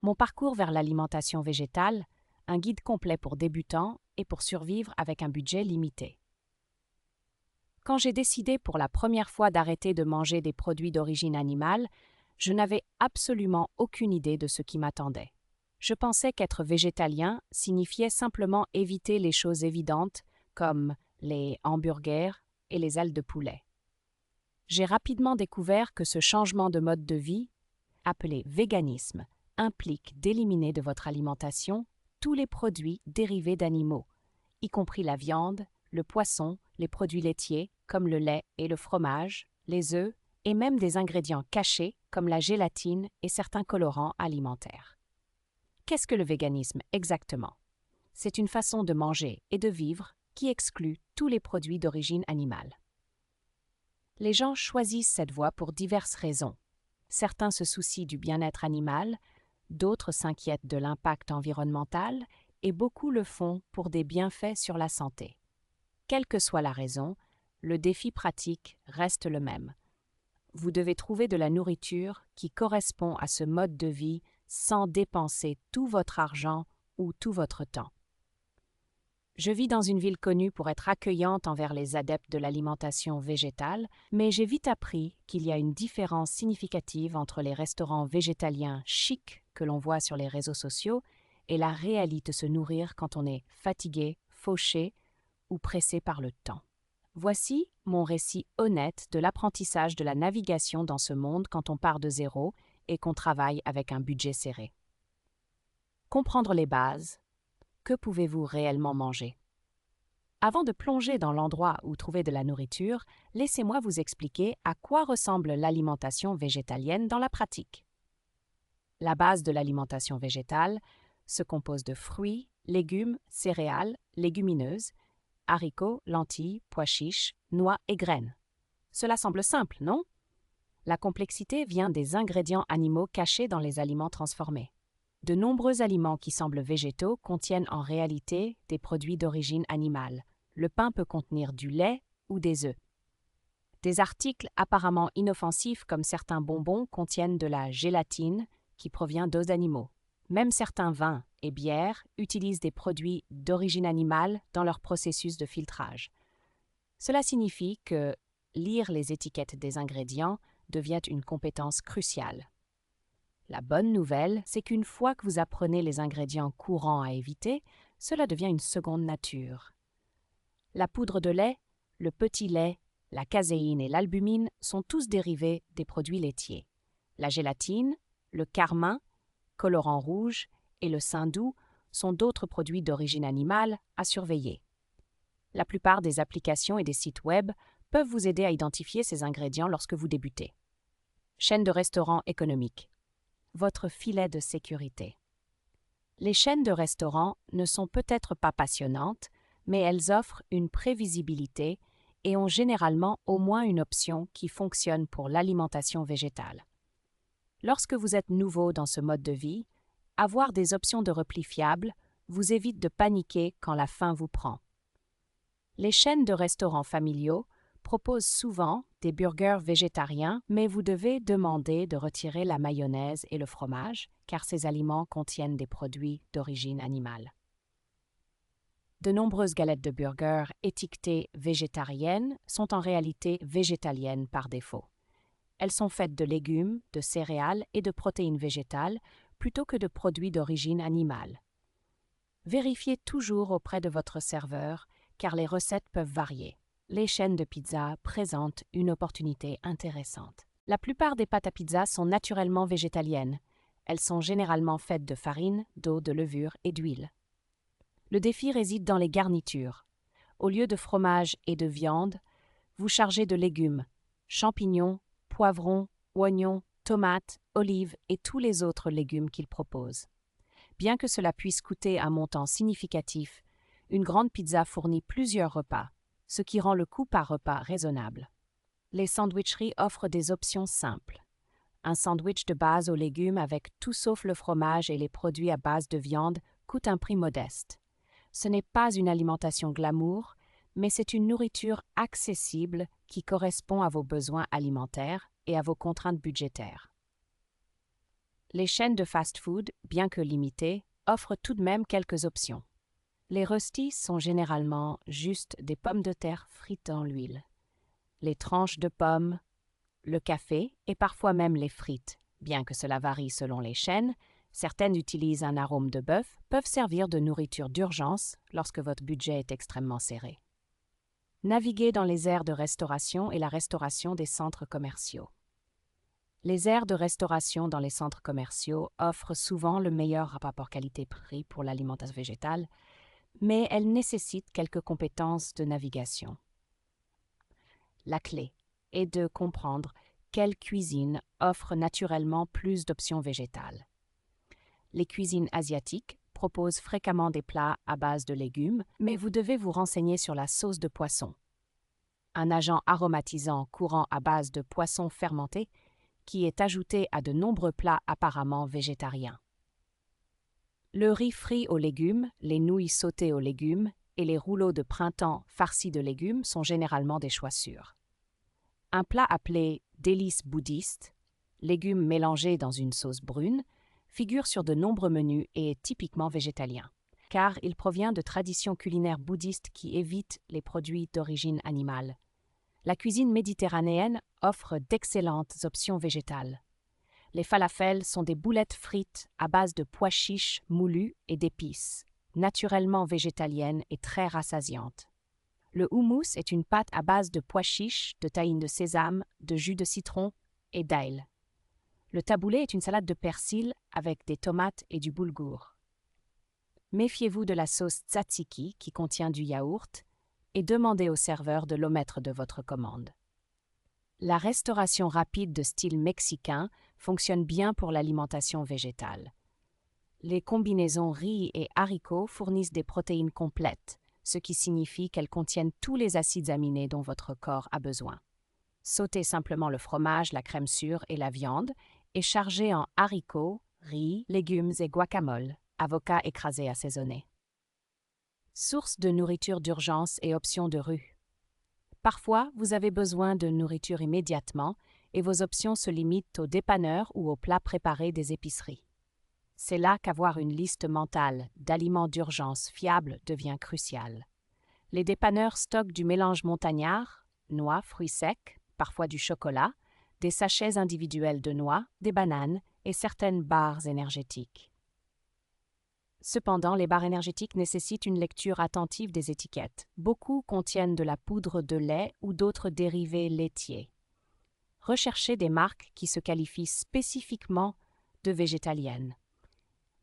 Mon parcours vers l'alimentation végétale, un guide complet pour débutants et pour survivre avec un budget limité. Quand j'ai décidé pour la première fois d'arrêter de manger des produits d'origine animale, je n'avais absolument aucune idée de ce qui m'attendait. Je pensais qu'être végétalien signifiait simplement éviter les choses évidentes comme les hamburgers et les ailes de poulet. J'ai rapidement découvert que ce changement de mode de vie, appelé véganisme, implique d'éliminer de votre alimentation tous les produits dérivés d'animaux, y compris la viande, le poisson, les produits laitiers comme le lait et le fromage, les œufs et même des ingrédients cachés comme la gélatine et certains colorants alimentaires. Qu'est-ce que le véganisme exactement? C'est une façon de manger et de vivre qui exclut tous les produits d'origine animale. Les gens choisissent cette voie pour diverses raisons. Certains se soucient du bien-être animal, d'autres s'inquiètent de l'impact environnemental et beaucoup le font pour des bienfaits sur la santé. Quelle que soit la raison, le défi pratique reste le même. Vous devez trouver de la nourriture qui correspond à ce mode de vie sans dépenser tout votre argent ou tout votre temps. Je vis dans une ville connue pour être accueillante envers les adeptes de l'alimentation végétale, mais j'ai vite appris qu'il y a une différence significative entre les restaurants végétaliens chics que l'on voit sur les réseaux sociaux et la réalité de se nourrir quand on est fatigué, fauché ou pressé par le temps. Voici mon récit honnête de l'apprentissage de la navigation dans ce monde quand on part de zéro et qu'on travaille avec un budget serré. Comprendre les bases. Que pouvez-vous réellement manger? Avant de plonger dans l'endroit où trouver de la nourriture, laissez-moi vous expliquer à quoi ressemble l'alimentation végétalienne dans la pratique. La base de l'alimentation végétale se compose de fruits, légumes, céréales, légumineuses, haricots, lentilles, pois chiches, noix et graines. Cela semble simple, non? La complexité vient des ingrédients animaux cachés dans les aliments transformés. De nombreux aliments qui semblent végétaux contiennent en réalité des produits d'origine animale. Le pain peut contenir du lait ou des œufs. Des articles apparemment inoffensifs comme certains bonbons contiennent de la gélatine qui provient d'os d'animaux. Même certains vins et bières utilisent des produits d'origine animale dans leur processus de filtrage. Cela signifie que lire les étiquettes des ingrédients devient une compétence cruciale. La bonne nouvelle, c'est qu'une fois que vous apprenez les ingrédients courants à éviter, cela devient une seconde nature. La poudre de lait, le petit lait, la caséine et l'albumine sont tous dérivés des produits laitiers. La gélatine, le carmin, colorant rouge et le saindoux sont d'autres produits d'origine animale à surveiller. La plupart des applications et des sites web peuvent vous aider à identifier ces ingrédients lorsque vous débutez. Chaîne de restaurants économiques. Votre filet de sécurité. Les chaînes de restaurants ne sont peut-être pas passionnantes, mais elles offrent une prévisibilité et ont généralement au moins une option qui fonctionne pour l'alimentation végétale. Lorsque vous êtes nouveau dans ce mode de vie, avoir des options de repli fiables vous évite de paniquer quand la faim vous prend. Les chaînes de restaurants familiaux proposent souvent des burgers végétariens, mais vous devez demander de retirer la mayonnaise et le fromage, car ces aliments contiennent des produits d'origine animale. De nombreuses galettes de burgers étiquetées végétariennes sont en réalité végétaliennes par défaut. Elles sont faites de légumes, de céréales et de protéines végétales plutôt que de produits d'origine animale. Vérifiez toujours auprès de votre serveur, car les recettes peuvent varier. Les chaînes de pizza présentent une opportunité intéressante. La plupart des pâtes à pizza sont naturellement végétaliennes. Elles sont généralement faites de farine, d'eau, de levure et d'huile. Le défi réside dans les garnitures. Au lieu de fromage et de viande, vous chargez de légumes, champignons, poivrons, oignons, tomates, olives et tous les autres légumes qu'ils proposent. Bien que cela puisse coûter un montant significatif, une grande pizza fournit plusieurs repas, ce qui rend le coût par repas raisonnable. Les sandwicheries offrent des options simples. Un sandwich de base aux légumes avec tout sauf le fromage et les produits à base de viande coûte un prix modeste. Ce n'est pas une alimentation glamour, mais c'est une nourriture accessible qui correspond à vos besoins alimentaires et à vos contraintes budgétaires. Les chaînes de fast-food, bien que limitées, offrent tout de même quelques options. Les Rusties sont généralement juste des pommes de terre frites dans l'huile. Les tranches de pommes, le café et parfois même les frites, bien que cela varie selon les chaînes, certaines utilisent un arôme de bœuf, peuvent servir de nourriture d'urgence lorsque votre budget est extrêmement serré. Naviguez dans les aires de restauration et la restauration des centres commerciaux. Les aires de restauration dans les centres commerciaux offrent souvent le meilleur rapport qualité-prix pour l'alimentation végétale, mais elles nécessitent quelques compétences de navigation. La clé est de comprendre quelle cuisine offre naturellement plus d'options végétales. Les cuisines asiatiques proposent fréquemment des plats à base de légumes, mais vous devez vous renseigner sur la sauce de poisson, un agent aromatisant courant à base de poisson fermenté qui est ajouté à de nombreux plats apparemment végétariens. Le riz frit aux légumes, les nouilles sautées aux légumes et les rouleaux de printemps farcis de légumes sont généralement des choix sûrs. Un plat appelé délice bouddhiste, légumes mélangés dans une sauce brune, figure sur de nombreux menus et est typiquement végétalien, car il provient de traditions culinaires bouddhistes qui évitent les produits d'origine animale. La cuisine méditerranéenne offre d'excellentes options végétales. Les falafels sont des boulettes frites à base de pois chiches moulus et d'épices, naturellement végétaliennes et très rassasiantes. Le houmous est une pâte à base de pois chiches, de tahine de sésame, de jus de citron et d'ail. Le taboulé est une salade de persil avec des tomates et du boulgour. Méfiez-vous de la sauce tzatziki qui contient du yaourt et demandez au serveur de l'omettre de votre commande. La restauration rapide de style mexicain fonctionne bien pour l'alimentation végétale. Les combinaisons riz et haricots fournissent des protéines complètes, ce qui signifie qu'elles contiennent tous les acides aminés dont votre corps a besoin. Sautez simplement le fromage, la crème sûre et la viande et chargez en haricots, riz, légumes et guacamole, avocats écrasés assaisonnés. Source de nourriture d'urgence et options de rue. Parfois, vous avez besoin de nourriture immédiatement et vos options se limitent aux dépanneurs ou aux plats préparés des épiceries. C'est là qu'avoir une liste mentale d'aliments d'urgence fiables devient crucial. Les dépanneurs stockent du mélange montagnard, noix, fruits secs, parfois du chocolat, des sachets individuels de noix, des bananes et certaines barres énergétiques. Cependant, les barres énergétiques nécessitent une lecture attentive des étiquettes. Beaucoup contiennent de la poudre de lait ou d'autres dérivés laitiers. Recherchez des marques qui se qualifient spécifiquement de végétaliennes.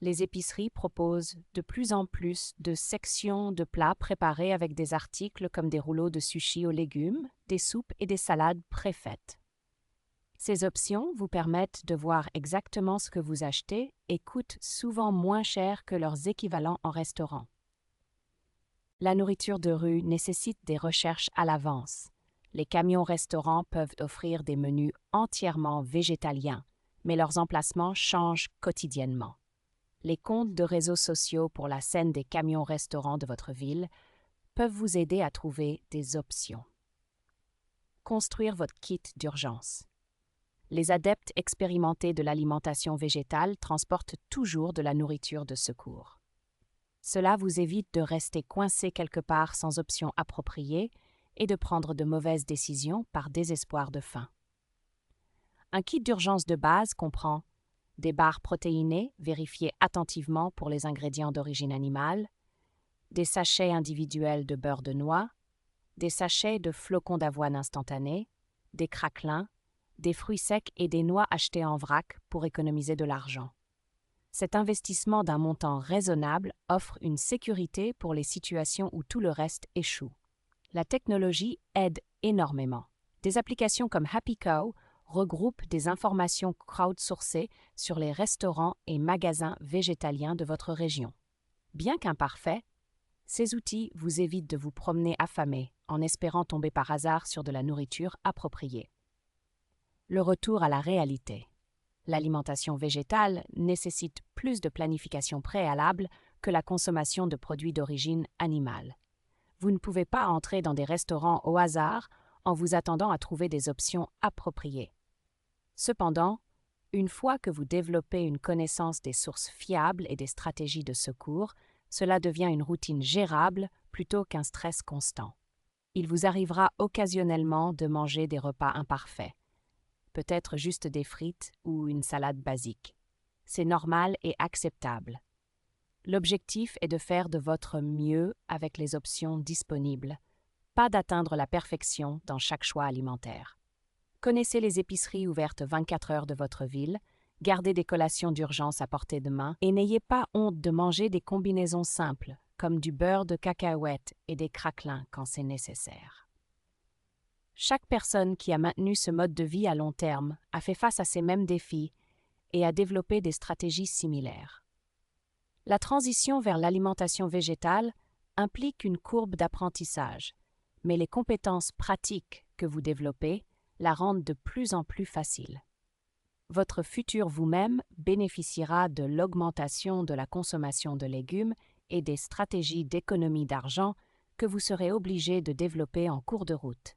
Les épiceries proposent de plus en plus de sections de plats préparés avec des articles comme des rouleaux de sushi aux légumes, des soupes et des salades préfaites. Ces options vous permettent de voir exactement ce que vous achetez et coûtent souvent moins cher que leurs équivalents en restaurant. La nourriture de rue nécessite des recherches à l'avance. Les camions restaurants peuvent offrir des menus entièrement végétaliens, mais leurs emplacements changent quotidiennement. Les comptes de réseaux sociaux pour la scène des camions restaurants de votre ville peuvent vous aider à trouver des options. Construire votre kit d'urgence. Les adeptes expérimentés de l'alimentation végétale transportent toujours de la nourriture de secours. Cela vous évite de rester coincé quelque part sans option appropriée et de prendre de mauvaises décisions par désespoir de faim. Un kit d'urgence de base comprend des barres protéinées vérifiées attentivement pour les ingrédients d'origine animale, des sachets individuels de beurre de noix, des sachets de flocons d'avoine instantanés, des craquelins, des fruits secs et des noix achetées en vrac pour économiser de l'argent. Cet investissement d'un montant raisonnable offre une sécurité pour les situations où tout le reste échoue. La technologie aide énormément. Des applications comme Happy Cow regroupent des informations crowdsourcées sur les restaurants et magasins végétaliens de votre région. Bien qu'imparfaits, ces outils vous évitent de vous promener affamé en espérant tomber par hasard sur de la nourriture appropriée. Le retour à la réalité. L'alimentation végétale nécessite plus de planification préalable que la consommation de produits d'origine animale. Vous ne pouvez pas entrer dans des restaurants au hasard en vous attendant à trouver des options appropriées. Cependant, Une fois que vous développez une connaissance des sources fiables et des stratégies de secours, cela devient une routine gérable plutôt qu'un stress constant. Il vous arrivera occasionnellement de manger des repas imparfaits, peut-être juste des frites ou une salade basique. C'est normal et acceptable. L'objectif est de faire de votre mieux avec les options disponibles, pas d'atteindre la perfection dans chaque choix alimentaire. Connaissez les épiceries ouvertes 24 heures de votre ville, gardez des collations d'urgence à portée de main et n'ayez pas honte de manger des combinaisons simples, comme du beurre de cacahuète et des craquelins quand c'est nécessaire. Chaque personne qui a maintenu ce mode de vie à long terme a fait face à ces mêmes défis et a développé des stratégies similaires. La transition vers l'alimentation végétale implique une courbe d'apprentissage, mais les compétences pratiques que vous développez la rendent de plus en plus facile. Votre futur vous-même bénéficiera de l'augmentation de la consommation de légumes et des stratégies d'économie d'argent que vous serez obligé de développer en cours de route.